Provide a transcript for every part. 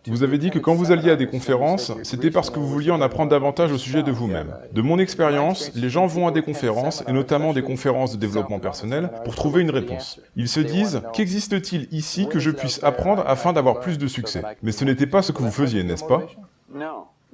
Vous avez dit que quand vous alliez à des conférences, c'était parce que vous vouliez en apprendre davantage au sujet de vous-même. De mon expérience, les gens vont à des conférences, et notamment des conférences de développement personnel, pour trouver une réponse. Ils se disent, qu'existe-t-il ici que je puisse apprendre afin d'avoir plus de succès? Mais ce n'était pas ce que vous faisiez, n'est-ce pas?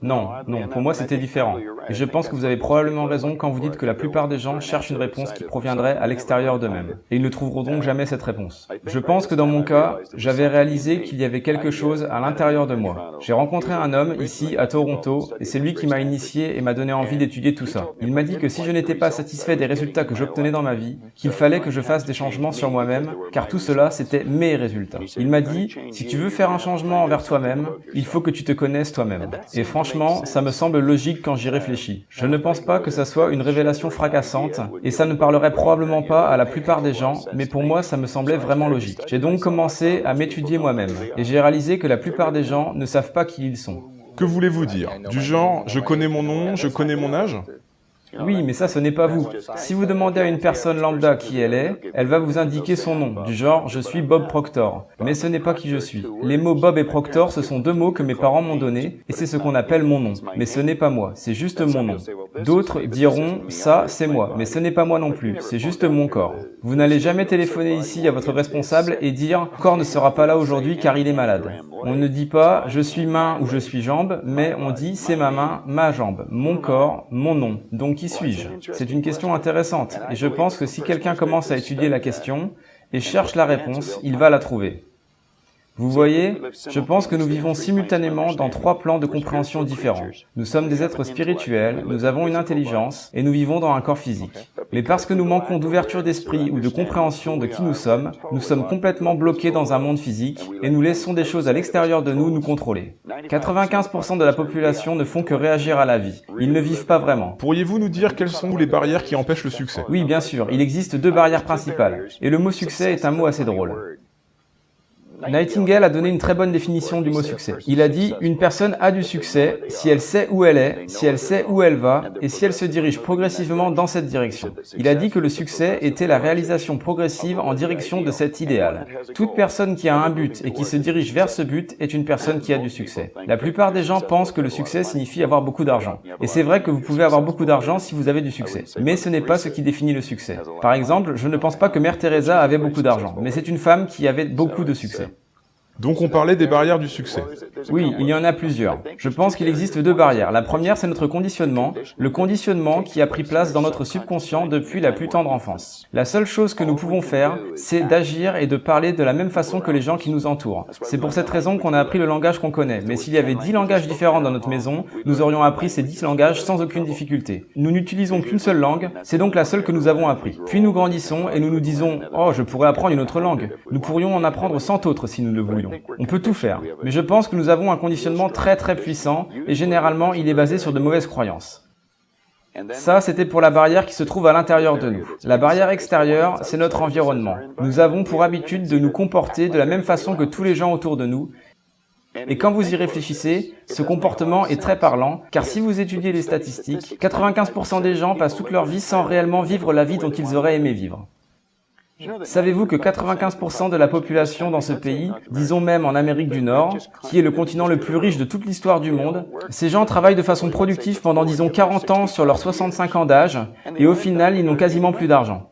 Non, pour moi c'était différent. Et je pense que vous avez probablement raison quand vous dites que la plupart des gens cherchent une réponse qui proviendrait à l'extérieur d'eux-mêmes. Et ils ne trouveront donc jamais cette réponse. Je pense que dans mon cas, j'avais réalisé qu'il y avait quelque chose à l'intérieur de moi. J'ai rencontré un homme ici à Toronto et c'est lui qui m'a initié et m'a donné envie d'étudier tout ça. Il m'a dit que si je n'étais pas satisfait des résultats que j'obtenais dans ma vie, qu'il fallait que je fasse des changements sur moi-même, car tout cela c'était mes résultats. Il m'a dit, si tu veux faire un changement envers toi-même, il faut que tu te connaisses toi-même. Et franchement, ça me semble logique quand j'y réfléchis. Je ne pense pas que ça soit une révélation fracassante, et ça ne parlerait probablement pas à la plupart des gens, mais pour moi ça me semblait vraiment logique. J'ai donc commencé à m'étudier moi-même, et j'ai réalisé que la plupart des gens ne savent pas qui ils sont. Que voulez-vous dire? Du genre, je connais mon nom, je connais mon âge? Oui, mais ça, ce n'est pas vous. Si vous demandez à une personne lambda qui elle est, elle va vous indiquer son nom, du genre « je suis Bob Proctor ». Mais ce n'est pas qui je suis. Les mots Bob et Proctor, ce sont deux mots que mes parents m'ont donnés, et c'est ce qu'on appelle mon nom. Mais ce n'est pas moi, c'est juste mon nom. D'autres diront « ça, c'est moi », mais ce n'est pas moi non plus, c'est juste mon corps. Vous n'allez jamais téléphoner ici à votre responsable et dire « corps ne sera pas là aujourd'hui car il est malade ». On ne dit pas « je suis main » ou « je suis jambe », mais on dit « c'est ma main, ma jambe, mon corps, mon nom ». Donc qui suis-je? C'est une question intéressante, et je pense que si quelqu'un commence à étudier la question et cherche la réponse, il va la trouver. Vous voyez, je pense que nous vivons simultanément dans trois plans de compréhension différents. Nous sommes des êtres spirituels, nous avons une intelligence, et nous vivons dans un corps physique. Mais parce que nous manquons d'ouverture d'esprit ou de compréhension de qui nous sommes complètement bloqués dans un monde physique, et nous laissons des choses à l'extérieur de nous contrôler. 95% de la population ne font que réagir à la vie. Ils ne vivent pas vraiment. Pourriez-vous nous dire quelles sont les barrières qui empêchent le succès? Oui, bien sûr, il existe deux barrières principales, et le mot succès est un mot assez drôle. Nightingale a donné une très bonne définition du mot succès. Il a dit « Une personne a du succès si elle sait où elle est, si elle sait où elle va, et si elle se dirige progressivement dans cette direction. » Il a dit que le succès était la réalisation progressive en direction de cet idéal. Toute personne qui a un but et qui se dirige vers ce but est une personne qui a du succès. La plupart des gens pensent que le succès signifie avoir beaucoup d'argent. Et c'est vrai que vous pouvez avoir beaucoup d'argent si vous avez du succès. Mais ce n'est pas ce qui définit le succès. Par exemple, je ne pense pas que Mère Teresa avait beaucoup d'argent, mais c'est une femme qui avait beaucoup de succès. Donc on parlait des barrières du succès. Oui, il y en a plusieurs. Je pense qu'il existe deux barrières. La première, c'est notre conditionnement, le conditionnement qui a pris place dans notre subconscient depuis la plus tendre enfance. La seule chose que nous pouvons faire, c'est d'agir et de parler de la même façon que les gens qui nous entourent. C'est pour cette raison qu'on a appris le langage qu'on connaît. Mais s'il y avait 10 langages différents dans notre maison, nous aurions appris ces 10 langages sans aucune difficulté. Nous n'utilisons qu'une seule langue, c'est donc la seule que nous avons appris. Puis nous grandissons et nous nous disons « Oh, je pourrais apprendre une autre langue ». Nous pourrions en apprendre 100 autres si nous le voulions. On peut tout faire, mais je pense que nous avons un conditionnement très puissant et généralement il est basé sur de mauvaises croyances. Ça, c'était pour la barrière qui se trouve à l'intérieur de nous. La barrière extérieure, c'est notre environnement. Nous avons pour habitude de nous comporter de la même façon que tous les gens autour de nous. Et quand vous y réfléchissez, ce comportement est très parlant, car si vous étudiez les statistiques, 95% des gens passent toute leur vie sans réellement vivre la vie dont ils auraient aimé vivre. Savez-vous que 95% de la population dans ce pays, disons même en Amérique du Nord, qui est le continent le plus riche de toute l'histoire du monde, ces gens travaillent de façon productive pendant disons 40 ans sur leurs 65 ans d'âge, et au final ils n'ont quasiment plus d'argent.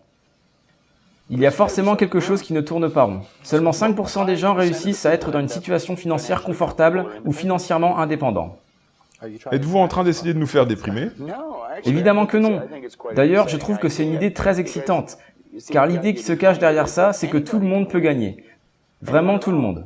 Il y a forcément quelque chose qui ne tourne pas rond. Seulement 5% des gens réussissent à être dans une situation financière confortable ou financièrement indépendant. Êtes-vous en train d'essayer de nous faire déprimer? Évidemment que non. D'ailleurs, je trouve que c'est une idée très excitante. Car l'idée qui se cache derrière ça, c'est que tout le monde peut gagner. Vraiment tout le monde.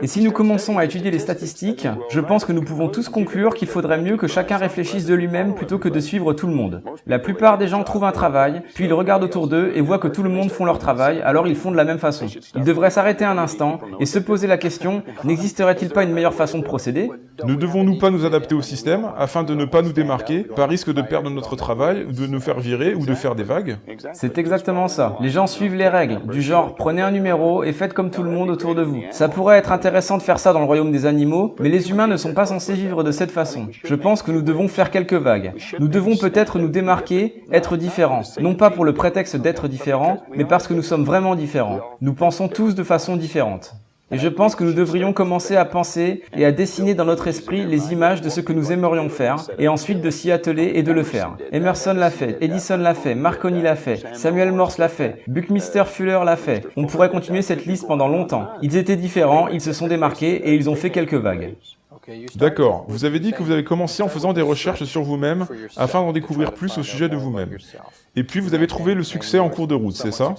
Et si nous commençons à étudier les statistiques, je pense que nous pouvons tous conclure qu'il faudrait mieux que chacun réfléchisse de lui-même plutôt que de suivre tout le monde. La plupart des gens trouvent un travail, puis ils regardent autour d'eux et voient que tout le monde font leur travail, alors ils font de la même façon. Ils devraient s'arrêter un instant et se poser la question, n'existerait-il pas une meilleure façon de procéder? Ne devons-nous pas nous adapter au système afin de ne pas nous démarquer, par risque de perdre notre travail, de nous faire virer ou de faire des vagues? C'est exactement ça. Les gens suivent les règles, du genre prenez un numéro et faites comme tout le monde autour de vous. Ça pourrait être intéressant de faire ça dans le royaume des animaux, mais les humains ne sont pas censés vivre de cette façon. Je pense que nous devons faire quelques vagues. Nous devons peut-être nous démarquer, être différents. Non pas pour le prétexte d'être différents, mais parce que nous sommes vraiment différents. Nous pensons tous de façon différente. Et je pense que nous devrions commencer à penser et à dessiner dans notre esprit les images de ce que nous aimerions faire, et ensuite de s'y atteler et de le faire. Emerson l'a fait, Edison l'a fait, Marconi l'a fait, Samuel Morse l'a fait, Buckminster Fuller l'a fait. On pourrait continuer cette liste pendant longtemps. Ils étaient différents, ils se sont démarqués et ils ont fait quelques vagues. D'accord. Vous avez dit que vous avez commencé en faisant des recherches sur vous-même afin d'en découvrir plus au sujet de vous-même. Et puis vous avez trouvé le succès en cours de route, c'est ça?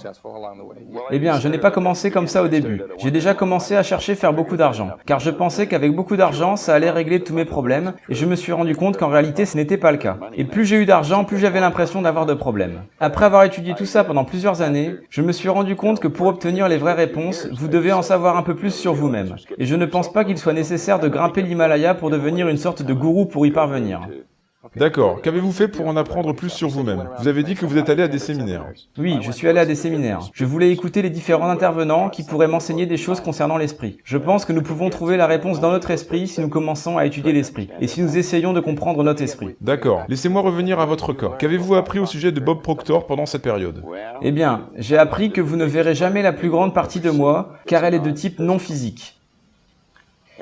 Eh bien, je n'ai pas commencé comme ça au début. J'ai déjà commencé à chercher à faire beaucoup d'argent, car je pensais qu'avec beaucoup d'argent, ça allait régler tous mes problèmes, et je me suis rendu compte qu'en réalité, ce n'était pas le cas. Et plus j'ai eu d'argent, plus j'avais l'impression d'avoir de problèmes. Après avoir étudié tout ça pendant plusieurs années, je me suis rendu compte que pour obtenir les vraies réponses, vous devez en savoir un peu plus sur vous-même. Et je ne pense pas qu'il soit nécessaire de grimper l'Himalaya pour devenir une sorte de gourou pour y parvenir. D'accord. Qu'avez-vous fait pour en apprendre plus sur vous-même? Vous avez dit que vous êtes allé à des séminaires. Oui, je suis allé à des séminaires. Je voulais écouter les différents intervenants qui pourraient m'enseigner des choses concernant l'esprit. Je pense que nous pouvons trouver la réponse dans notre esprit si nous commençons à étudier l'esprit, et si nous essayons de comprendre notre esprit. D'accord. Laissez-moi revenir à votre cas. Qu'avez-vous appris au sujet de Bob Proctor pendant cette période? Eh bien, j'ai appris que vous ne verrez jamais la plus grande partie de moi, car elle est de type non physique.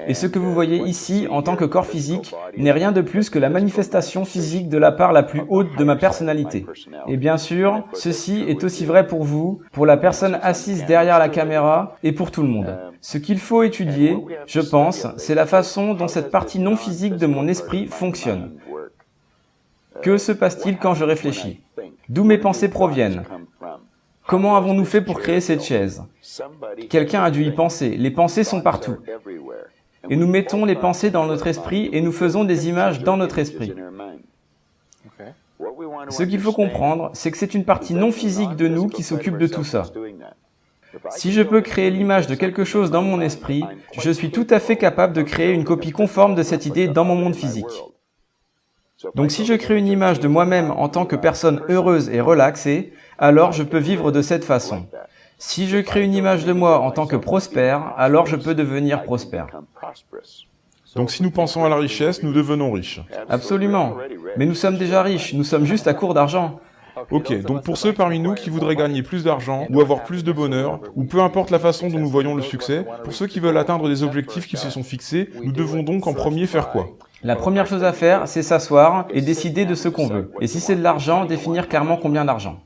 Et ce que vous voyez ici, en tant que corps physique, n'est rien de plus que la manifestation physique de la part la plus haute de ma personnalité. Et bien sûr, ceci est aussi vrai pour vous, pour la personne assise derrière la caméra et pour tout le monde. Ce qu'il faut étudier, je pense, c'est la façon dont cette partie non physique de mon esprit fonctionne. Que se passe-t-il quand je réfléchis? D'où mes pensées proviennent? Comment avons-nous fait pour créer cette chaise? Quelqu'un a dû y penser. Les pensées sont partout. Et nous mettons les pensées dans notre esprit et nous faisons des images dans notre esprit. Ce qu'il faut comprendre, c'est que c'est une partie non physique de nous qui s'occupe de tout ça. Si je peux créer l'image de quelque chose dans mon esprit, je suis tout à fait capable de créer une copie conforme de cette idée dans mon monde physique. Donc si je crée une image de moi-même en tant que personne heureuse et relaxée, alors je peux vivre de cette façon. Si je crée une image de moi en tant que prospère, alors je peux devenir prospère. Donc si nous pensons à la richesse, nous devenons riches. Absolument. Mais nous sommes déjà riches, nous sommes juste à court d'argent. Ok, donc pour ceux parmi nous qui voudraient gagner plus d'argent, ou avoir plus de bonheur, ou peu importe la façon dont nous voyons le succès, pour ceux qui veulent atteindre des objectifs qui se sont fixés, nous devons donc en premier faire quoi? La première chose à faire, c'est s'asseoir et décider de ce qu'on veut. Et si c'est de l'argent, définir clairement combien d'argent.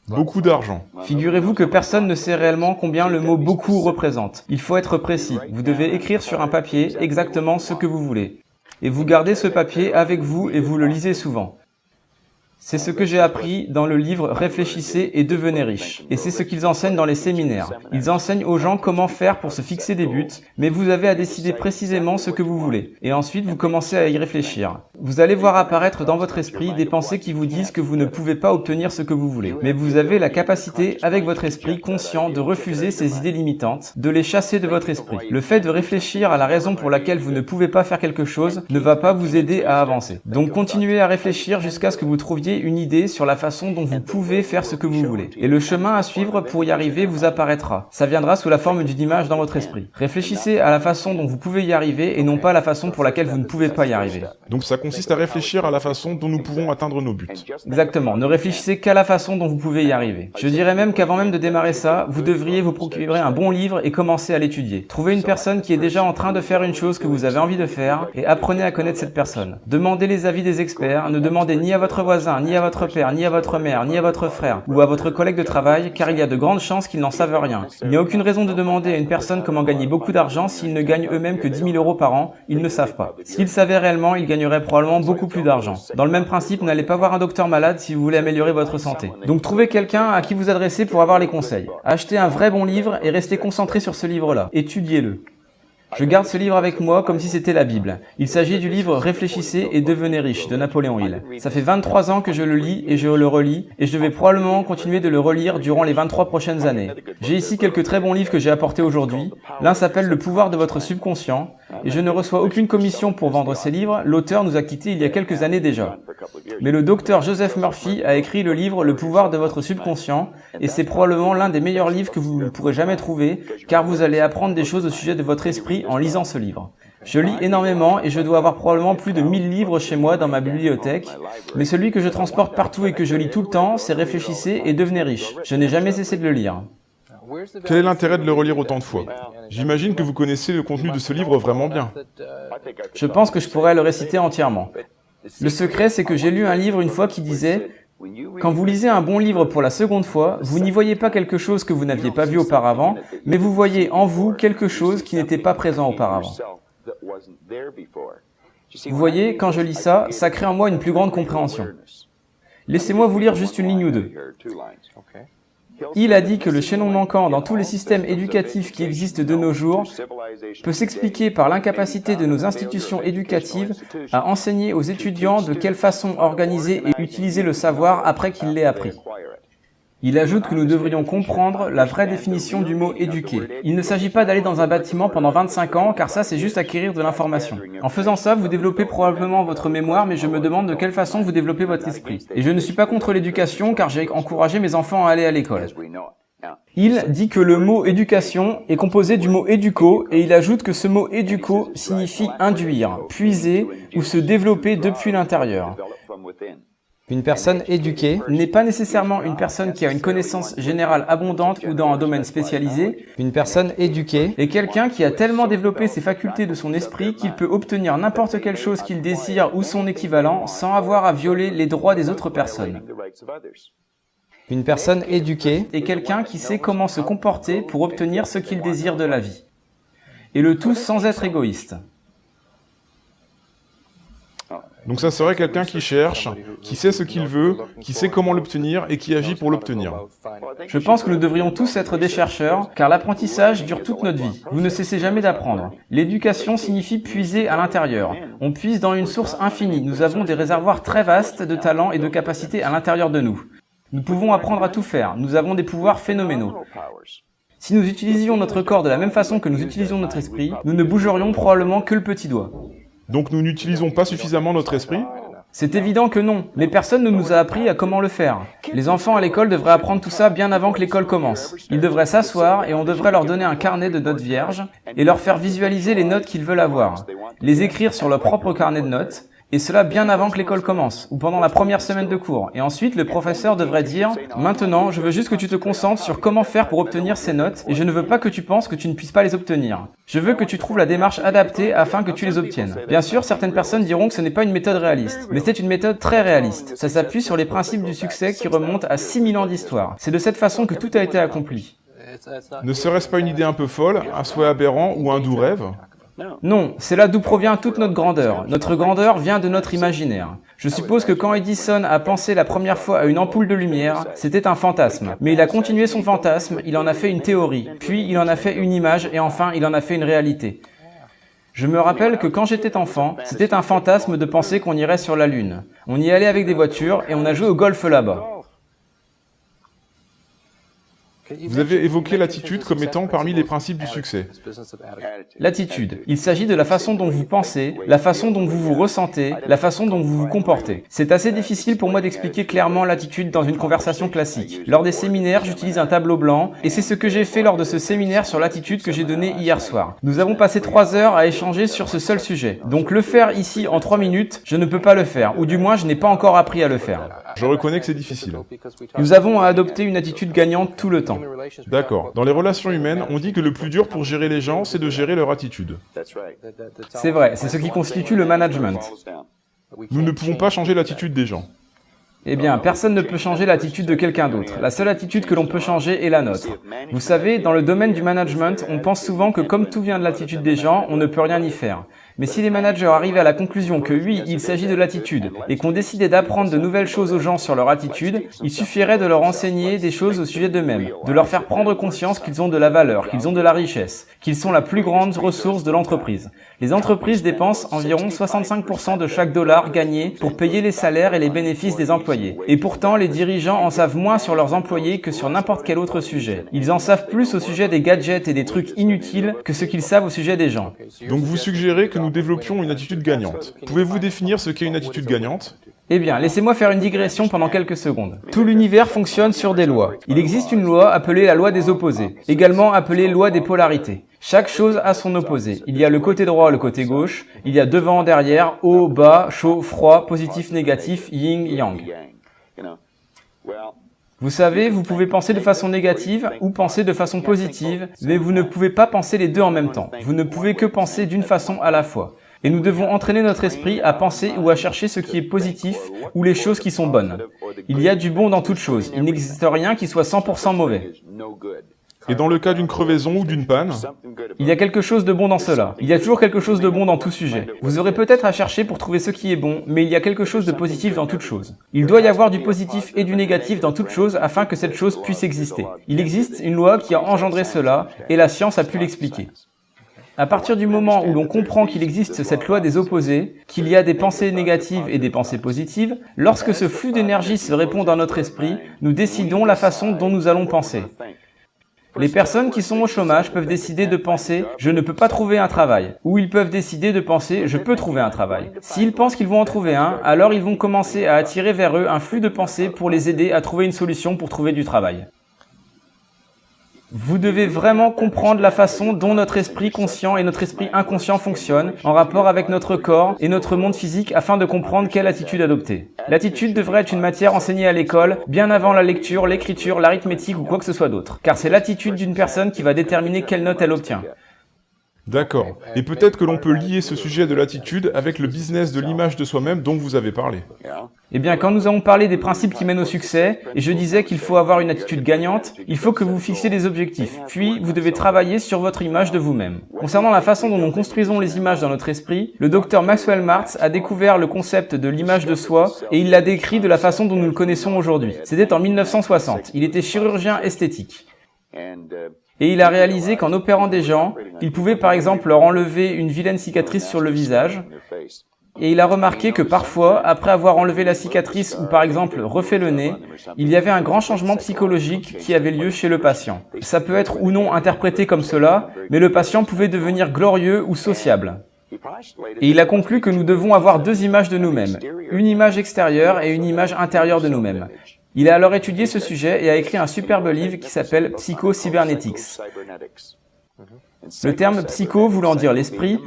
Beaucoup d'argent. Figurez-vous que personne ne sait réellement combien le mot « beaucoup » représente. Il faut être précis. Vous devez écrire sur un papier exactement ce que vous voulez. Et vous gardez ce papier avec vous et vous le lisez souvent. C'est ce que j'ai appris dans le livre « Réfléchissez et devenez riche ». Et c'est ce qu'ils enseignent dans les séminaires. Ils enseignent aux gens comment faire pour se fixer des buts, mais vous avez à décider précisément ce que vous voulez. Et ensuite, vous commencez à y réfléchir. Vous allez voir apparaître dans votre esprit des pensées qui vous disent que vous ne pouvez pas obtenir ce que vous voulez. Mais vous avez la capacité, avec votre esprit conscient, de refuser ces idées limitantes, de les chasser de votre esprit. Le fait de réfléchir à la raison pour laquelle vous ne pouvez pas faire quelque chose ne va pas vous aider à avancer. Donc continuez à réfléchir jusqu'à ce que vous trouviez une idée sur la façon dont vous pouvez faire ce que vous voulez. Et le chemin à suivre pour y arriver vous apparaîtra. Ça viendra sous la forme d'une image dans votre esprit. Réfléchissez à la façon dont vous pouvez y arriver et non pas à la façon pour laquelle vous ne pouvez pas y arriver. Donc ça consiste à réfléchir à la façon dont nous pouvons atteindre nos buts. Exactement. Ne réfléchissez qu'à la façon dont vous pouvez y arriver. Je dirais même qu'avant même de démarrer ça, vous devriez vous procurer un bon livre et commencer à l'étudier. Trouvez une personne qui est déjà en train de faire une chose que vous avez envie de faire et apprenez à connaître cette personne. Demandez les avis des experts, ne demandez ni à votre voisin, ni à votre père, ni à votre mère, ni à votre frère, ou à votre collègue de travail, car il y a de grandes chances qu'ils n'en savent rien. Il n'y a aucune raison de demander à une personne comment gagner beaucoup d'argent s'ils ne gagnent eux-mêmes que 10 000 euros par an, ils ne savent pas. S'ils savaient réellement, ils gagneraient probablement beaucoup plus d'argent. Dans le même principe, n'allez pas voir un docteur malade si vous voulez améliorer votre santé. Donc trouvez quelqu'un à qui vous adresser pour avoir les conseils. Achetez un vrai bon livre et restez concentré sur ce livre-là. Étudiez-le. Je garde ce livre avec moi comme si c'était la Bible. Il s'agit du livre « Réfléchissez et devenez riche » de Napoléon Hill. Ça fait 23 ans que je le lis et je le relis, et je vais probablement continuer de le relire durant les 23 prochaines années. J'ai ici quelques très bons livres que j'ai apportés aujourd'hui. L'un s'appelle « Le pouvoir de votre subconscient », et je ne reçois aucune commission pour vendre ces livres. L'auteur nous a quittés il y a quelques années déjà. Mais le docteur Joseph Murphy a écrit le livre « Le pouvoir de votre subconscient », et c'est probablement l'un des meilleurs livres que vous ne pourrez jamais trouver, car vous allez apprendre des choses au sujet de votre esprit en lisant ce livre. Je lis énormément et je dois avoir probablement plus de 1000 livres chez moi dans ma bibliothèque, mais celui que je transporte partout et que je lis tout le temps, c'est Réfléchissez et devenez riche. Je n'ai jamais cessé de le lire. Quel est l'intérêt de le relire autant de fois? J'imagine que vous connaissez le contenu de ce livre vraiment bien. Je pense que je pourrais le réciter entièrement. Le secret, c'est que j'ai lu un livre une fois qui disait « Quand vous lisez un bon livre pour la seconde fois, vous n'y voyez pas quelque chose que vous n'aviez pas vu auparavant, mais vous voyez en vous quelque chose qui n'était pas présent auparavant. » Vous voyez, quand je lis ça, ça crée en moi une plus grande compréhension. Laissez-moi vous lire juste une ligne ou deux. Il a dit que le chaînon manquant dans tous les systèmes éducatifs qui existent de nos jours peut s'expliquer par l'incapacité de nos institutions éducatives à enseigner aux étudiants de quelle façon organiser et utiliser le savoir après qu'ils l'aient appris. Il ajoute que nous devrions comprendre la vraie définition du mot « éduquer ». Il ne s'agit pas d'aller dans un bâtiment pendant 25 ans, car ça c'est juste acquérir de l'information. En faisant ça, vous développez probablement votre mémoire, mais je me demande de quelle façon vous développez votre esprit. Et je ne suis pas contre l'éducation, car j'ai encouragé mes enfants à aller à l'école. Il dit que le mot « éducation » est composé du mot « éduco » et il ajoute que ce mot « éduco » signifie « induire »,« puiser » ou « se développer depuis l'intérieur ». Une personne éduquée n'est pas nécessairement une personne qui a une connaissance générale abondante ou dans un domaine spécialisé. Une personne éduquée est quelqu'un qui a tellement développé ses facultés de son esprit qu'il peut obtenir n'importe quelle chose qu'il désire ou son équivalent sans avoir à violer les droits des autres personnes. Une personne éduquée est quelqu'un qui sait comment se comporter pour obtenir ce qu'il désire de la vie. Et le tout sans être égoïste. Donc ça serait quelqu'un qui cherche, qui sait ce qu'il veut, qui sait comment l'obtenir et qui agit pour l'obtenir. Je pense que nous devrions tous être des chercheurs, car l'apprentissage dure toute notre vie. Vous ne cessez jamais d'apprendre. L'éducation signifie puiser à l'intérieur. On puise dans une source infinie. Nous avons des réservoirs très vastes de talents et de capacités à l'intérieur de nous. Nous pouvons apprendre à tout faire. Nous avons des pouvoirs phénoménaux. Si nous utilisions notre corps de la même façon que nous utilisons notre esprit, nous ne bougerions probablement que le petit doigt. Donc nous n'utilisons pas suffisamment notre esprit? C'est évident que non, mais personne ne nous a appris à comment le faire. Les enfants à l'école devraient apprendre tout ça bien avant que l'école commence. Ils devraient s'asseoir et on devrait leur donner un carnet de notes vierges et leur faire visualiser les notes qu'ils veulent avoir, les écrire sur leur propre carnet de notes, et cela bien avant que l'école commence, ou pendant la première semaine de cours. Et ensuite, le professeur devrait dire « Maintenant, je veux juste que tu te concentres sur comment faire pour obtenir ces notes, et je ne veux pas que tu penses que tu ne puisses pas les obtenir. Je veux que tu trouves la démarche adaptée afin que tu les obtiennes. » Bien sûr, certaines personnes diront que ce n'est pas une méthode réaliste, mais c'est une méthode très réaliste. Ça s'appuie sur les principes du succès qui remontent à 6000 ans d'histoire. C'est de cette façon que tout a été accompli. Ne serait-ce pas une idée un peu folle, un souhait aberrant ou un doux rêve? Non, c'est là d'où provient toute notre grandeur. Notre grandeur vient de notre imaginaire. Je suppose que quand Edison a pensé la première fois à une ampoule de lumière, c'était un fantasme. Mais il a continué son fantasme, il en a fait une théorie, puis il en a fait une image, et enfin il en a fait une réalité. Je me rappelle que quand j'étais enfant, c'était un fantasme de penser qu'on irait sur la Lune. On y allait avec des voitures, et on a joué au golf là-bas. Vous avez évoqué l'attitude comme étant parmi les principes du succès. L'attitude. Il s'agit de la façon dont vous pensez, la façon dont vous vous ressentez, la façon dont vous vous comportez. C'est assez difficile pour moi d'expliquer clairement l'attitude dans une conversation classique. Lors des séminaires, j'utilise un tableau blanc, et c'est ce que j'ai fait lors de ce séminaire sur l'attitude que j'ai donné hier soir. Nous avons passé 3 heures à échanger sur ce seul sujet. Donc le faire ici en 3 minutes, je ne peux pas le faire, ou du moins je n'ai pas encore appris à le faire. Je reconnais que c'est difficile. Nous avons à adopter une attitude gagnante tout le temps. D'accord. Dans les relations humaines, on dit que le plus dur pour gérer les gens, c'est de gérer leur attitude. C'est vrai, c'est ce qui constitue le management. Nous ne pouvons pas changer l'attitude des gens. Eh bien, personne ne peut changer l'attitude de quelqu'un d'autre. La seule attitude que l'on peut changer est la nôtre. Vous savez, dans le domaine du management, on pense souvent que comme tout vient de l'attitude des gens, on ne peut rien y faire. Mais si les managers arrivaient à la conclusion que oui, il s'agit de l'attitude, et qu'on décidait d'apprendre de nouvelles choses aux gens sur leur attitude, il suffirait de leur enseigner des choses au sujet d'eux-mêmes, de leur faire prendre conscience qu'ils ont de la valeur, qu'ils ont de la richesse, qu'ils sont la plus grande ressource de l'entreprise. Les entreprises dépensent environ 65% de chaque dollar gagné pour payer les salaires et les bénéfices des employés. Et pourtant, les dirigeants en savent moins sur leurs employés que sur n'importe quel autre sujet. Ils en savent plus au sujet des gadgets et des trucs inutiles que ce qu'ils savent au sujet des gens. Donc vous suggérez que nous développions une attitude gagnante. Pouvez-vous définir ce qu'est une attitude gagnante? Eh bien, laissez-moi faire une digression pendant quelques secondes. Tout l'univers fonctionne sur des lois. Il existe une loi appelée la loi des opposés, également appelée loi des polarités. Chaque chose a son opposé. Il y a le côté droit, le côté gauche. Il y a devant, derrière, haut, bas, chaud, froid, positif, négatif, yin, yang. Vous savez, vous pouvez penser de façon négative ou penser de façon positive, mais vous ne pouvez pas penser les deux en même temps. Vous ne pouvez que penser d'une façon à la fois. Et nous devons entraîner notre esprit à penser ou à chercher ce qui est positif ou les choses qui sont bonnes. Il y a du bon dans toute chose. Il n'existe rien qui soit 100% mauvais. Et dans le cas d'une crevaison ou d'une panne, il y a quelque chose de bon dans cela. Il y a toujours quelque chose de bon dans tout sujet. Vous aurez peut-être à chercher pour trouver ce qui est bon, mais il y a quelque chose de positif dans toute chose. Il doit y avoir du positif et du négatif dans toute chose afin que cette chose puisse exister. Il existe une loi qui a engendré cela, et la science a pu l'expliquer. À partir du moment où l'on comprend qu'il existe cette loi des opposés, qu'il y a des pensées négatives et des pensées positives, lorsque ce flux d'énergie se répond dans notre esprit, nous décidons la façon dont nous allons penser. Les personnes qui sont au chômage peuvent décider de penser « je ne peux pas trouver un travail » ou ils peuvent décider de penser « je peux trouver un travail ». S'ils pensent qu'ils vont en trouver un, alors ils vont commencer à attirer vers eux un flux de pensées pour les aider à trouver une solution pour trouver du travail. Vous devez vraiment comprendre la façon dont notre esprit conscient et notre esprit inconscient fonctionnent en rapport avec notre corps et notre monde physique afin de comprendre quelle attitude adopter. L'attitude devrait être une matière enseignée à l'école bien avant la lecture, l'écriture, l'arithmétique ou quoi que ce soit d'autre. Car c'est l'attitude d'une personne qui va déterminer quelle note elle obtient. D'accord. Et peut-être que l'on peut lier ce sujet de l'attitude avec le business de l'image de soi-même dont vous avez parlé. Eh bien, quand nous avons parlé des principes qui mènent au succès, et je disais qu'il faut avoir une attitude gagnante, il faut que vous fixiez des objectifs, puis vous devez travailler sur votre image de vous-même. Concernant la façon dont nous construisons les images dans notre esprit, le docteur Maxwell Maltz a découvert le concept de l'image de soi, et il l'a décrit de la façon dont nous le connaissons aujourd'hui. C'était en 1960. Il était chirurgien esthétique. Et il a réalisé qu'en opérant des gens, il pouvait par exemple leur enlever une vilaine cicatrice sur le visage. Et il a remarqué que parfois, après avoir enlevé la cicatrice ou par exemple refait le nez, il y avait un grand changement psychologique qui avait lieu chez le patient. Ça peut être ou non interprété comme cela, mais le patient pouvait devenir glorieux ou sociable. Et il a conclu que nous devons avoir deux images de nous-mêmes, une image extérieure et une image intérieure de nous-mêmes. Il a alors étudié ce sujet et a écrit un superbe livre qui s'appelle Psycho-Cybernetics. Le terme psycho voulant dire l'esprit,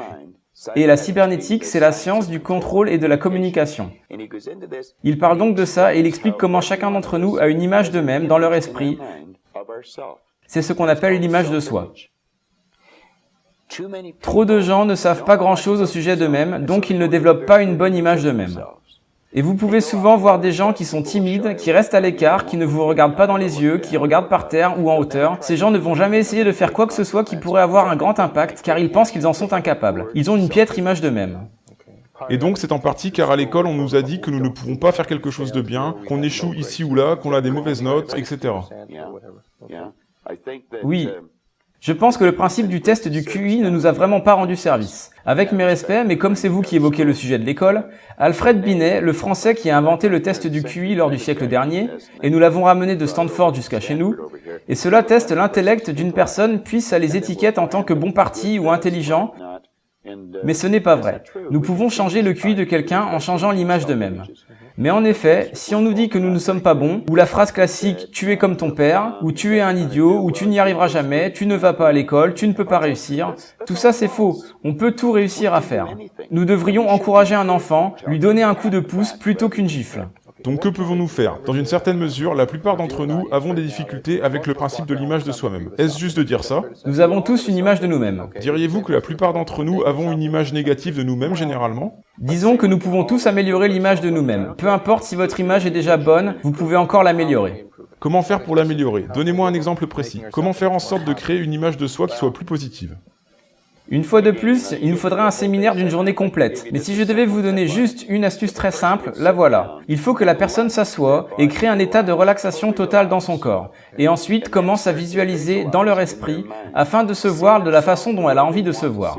et la cybernétique, c'est la science du contrôle et de la communication. Il parle donc de ça et il explique comment chacun d'entre nous a une image d'eux-mêmes dans leur esprit. C'est ce qu'on appelle l'image de soi. Trop de gens ne savent pas grand-chose au sujet d'eux-mêmes, donc ils ne développent pas une bonne image d'eux-mêmes. Et vous pouvez souvent voir des gens qui sont timides, qui restent à l'écart, qui ne vous regardent pas dans les yeux, qui regardent par terre ou en hauteur. Ces gens ne vont jamais essayer de faire quoi que ce soit qui pourrait avoir un grand impact, car ils pensent qu'ils en sont incapables. Ils ont une piètre image d'eux-mêmes. Et donc c'est en partie car à l'école on nous a dit que nous ne pouvons pas faire quelque chose de bien, qu'on échoue ici ou là, qu'on a des mauvaises notes, etc. Oui. Je pense que le principe du test du QI ne nous a vraiment pas rendu service. Avec mes respects, mais comme c'est vous qui évoquez le sujet de l'école, Alfred Binet, le Français qui a inventé le test du QI lors du siècle dernier, et nous l'avons ramené de Stanford jusqu'à chez nous, et cela teste l'intellect d'une personne puis ça les étiquette en tant que bon parti ou intelligent, mais ce n'est pas vrai. Nous pouvons changer le QI de quelqu'un en changeant l'image d'eux-mêmes. Mais en effet, si on nous dit que nous ne sommes pas bons, ou la phrase classique « tu es comme ton père », ou « tu es un idiot », ou « tu n'y arriveras jamais »,« tu ne vas pas à l'école »,« tu ne peux pas réussir », tout ça c'est faux. On peut tout réussir à faire. Nous devrions encourager un enfant, lui donner un coup de pouce plutôt qu'une gifle. Donc que pouvons-nous faire? Dans une certaine mesure, la plupart d'entre nous avons des difficultés avec le principe de l'image de soi-même. Est-ce juste de dire ça? Nous avons tous une image de nous-mêmes. Diriez-vous que la plupart d'entre nous avons une image négative de nous-mêmes généralement? Disons que nous pouvons tous améliorer l'image de nous-mêmes. Peu importe si votre image est déjà bonne, vous pouvez encore l'améliorer. Comment faire pour l'améliorer? Donnez-moi un exemple précis. Comment faire en sorte de créer une image de soi qui soit plus positive? Une fois de plus, il nous faudrait un séminaire d'une journée complète. Mais si je devais vous donner juste une astuce très simple, la voilà. Il faut que la personne s'assoie et crée un état de relaxation totale dans son corps. Et ensuite commence à visualiser dans leur esprit afin de se voir de la façon dont elle a envie de se voir.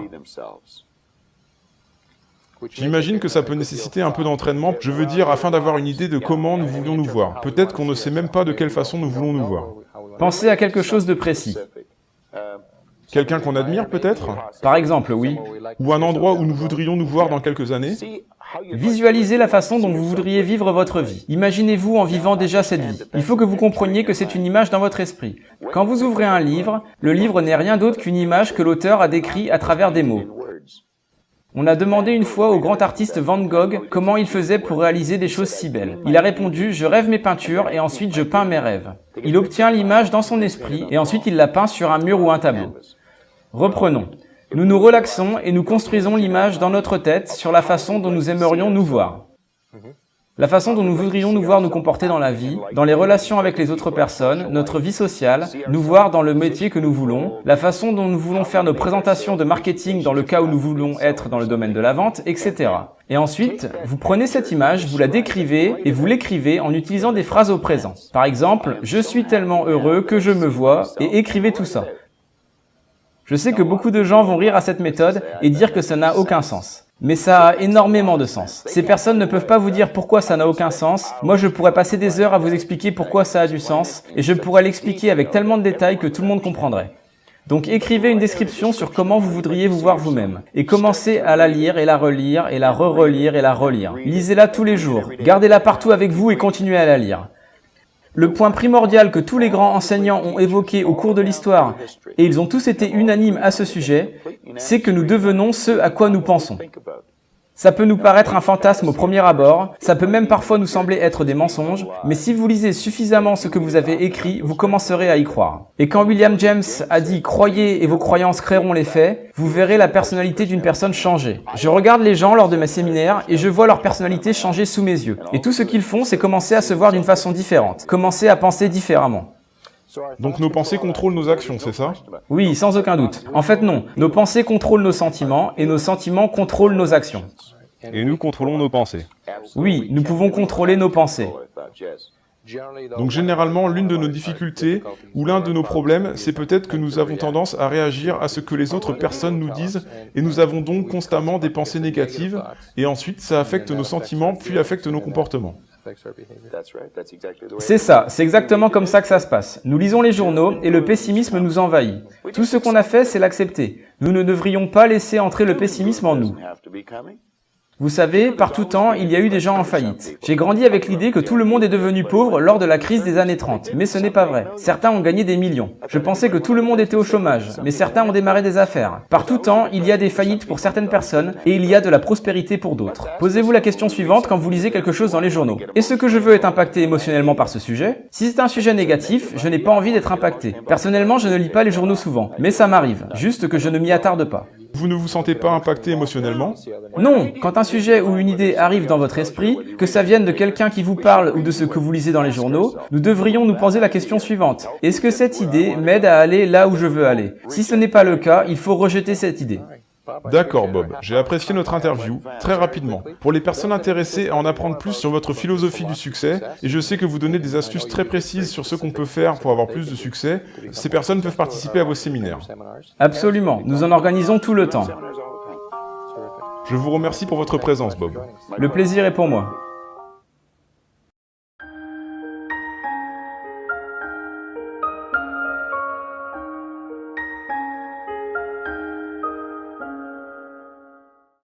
J'imagine que ça peut nécessiter un peu d'entraînement, je veux dire afin d'avoir une idée de comment nous voulons nous voir. Peut-être qu'on ne sait même pas de quelle façon nous voulons nous voir. Pensez à quelque chose de précis. Quelqu'un qu'on admire peut-être? Par exemple, oui. Ou un endroit où nous voudrions nous voir dans quelques années? Visualisez la façon dont vous voudriez vivre votre vie. Imaginez-vous en vivant déjà cette vie. Il faut que vous compreniez que c'est une image dans votre esprit. Quand vous ouvrez un livre, le livre n'est rien d'autre qu'une image que l'auteur a décrite à travers des mots. On a demandé une fois au grand artiste Van Gogh comment il faisait pour réaliser des choses si belles. Il a répondu « Je rêve mes peintures et ensuite je peins mes rêves ». Il obtient l'image dans son esprit et ensuite il la peint sur un mur ou un tableau. Reprenons. Nous nous relaxons et nous construisons l'image dans notre tête sur la façon dont nous aimerions nous voir. La façon dont nous voudrions nous voir nous comporter dans la vie, dans les relations avec les autres personnes, notre vie sociale, nous voir dans le métier que nous voulons, la façon dont nous voulons faire nos présentations de marketing dans le cas où nous voulons être dans le domaine de la vente, etc. Et ensuite, vous prenez cette image, vous la décrivez et vous l'écrivez en utilisant des phrases au présent. Par exemple, « Je suis tellement heureux que je me vois » et écrivez tout ça. Je sais que beaucoup de gens vont rire à cette méthode et dire que ça n'a aucun sens. Mais ça a énormément de sens. Ces personnes ne peuvent pas vous dire pourquoi ça n'a aucun sens. Moi, je pourrais passer des heures à vous expliquer pourquoi ça a du sens, et je pourrais l'expliquer avec tellement de détails que tout le monde comprendrait. Donc écrivez une description sur comment vous voudriez vous voir vous-même, et commencez à la lire et la relire, et la re-relire et la relire. Lisez-la tous les jours, gardez-la partout avec vous et continuez à la lire. Le point primordial que tous les grands enseignants ont évoqué au cours de l'histoire, et ils ont tous été unanimes à ce sujet, c'est que nous devenons ce à quoi nous pensons. Ça peut nous paraître un fantasme au premier abord, ça peut même parfois nous sembler être des mensonges, mais si vous lisez suffisamment ce que vous avez écrit, vous commencerez à y croire. Et quand William James a dit « Croyez et vos croyances créeront les faits », vous verrez la personnalité d'une personne changer. Je regarde les gens lors de mes séminaires et je vois leur personnalité changer sous mes yeux. Et tout ce qu'ils font, c'est commencer à se voir d'une façon différente, commencer à penser différemment. Donc nos pensées contrôlent nos actions, c'est ça? Oui, sans aucun doute. En fait, non. Nos pensées contrôlent nos sentiments et nos sentiments contrôlent nos actions. Et nous contrôlons nos pensées. Oui, nous pouvons contrôler nos pensées. Donc généralement, l'une de nos difficultés ou l'un de nos problèmes, c'est peut-être que nous avons tendance à réagir à ce que les autres personnes nous disent et nous avons donc constamment des pensées négatives et ensuite ça affecte nos sentiments puis affecte nos comportements. C'est ça, c'est exactement comme ça que ça se passe. Nous lisons les journaux et le pessimisme nous envahit. Tout ce qu'on a fait, c'est l'accepter. Nous ne devrions pas laisser entrer le pessimisme en nous. Vous savez, par tout temps, il y a eu des gens en faillite. J'ai grandi avec l'idée que tout le monde est devenu pauvre lors de la crise des années 30, mais ce n'est pas vrai. Certains ont gagné des millions. Je pensais que tout le monde était au chômage, mais certains ont démarré des affaires. Par tout temps, il y a des faillites pour certaines personnes et il y a de la prospérité pour d'autres. Posez-vous la question suivante quand vous lisez quelque chose dans les journaux. Est-ce que je veux être impacté émotionnellement par ce sujet? Si c'est un sujet négatif, je n'ai pas envie d'être impacté. Personnellement, je ne lis pas les journaux souvent, mais ça m'arrive, juste que je ne m'y attarde pas. Vous ne vous sentez pas impacté émotionnellement? Non, quand un sujet ou une idée arrive dans votre esprit, que ça vienne de quelqu'un qui vous parle ou de ce que vous lisez dans les journaux, nous devrions nous poser la question suivante. Est-ce que cette idée m'aide à aller là où je veux aller? Si ce n'est pas le cas, il faut rejeter cette idée. D'accord Bob, j'ai apprécié notre interview, très rapidement. Pour les personnes intéressées à en apprendre plus sur votre philosophie du succès, et je sais que vous donnez des astuces très précises sur ce qu'on peut faire pour avoir plus de succès, ces personnes peuvent participer à vos séminaires. Absolument, nous en organisons tout le temps. Je vous remercie pour votre présence Bob. Le plaisir est pour moi.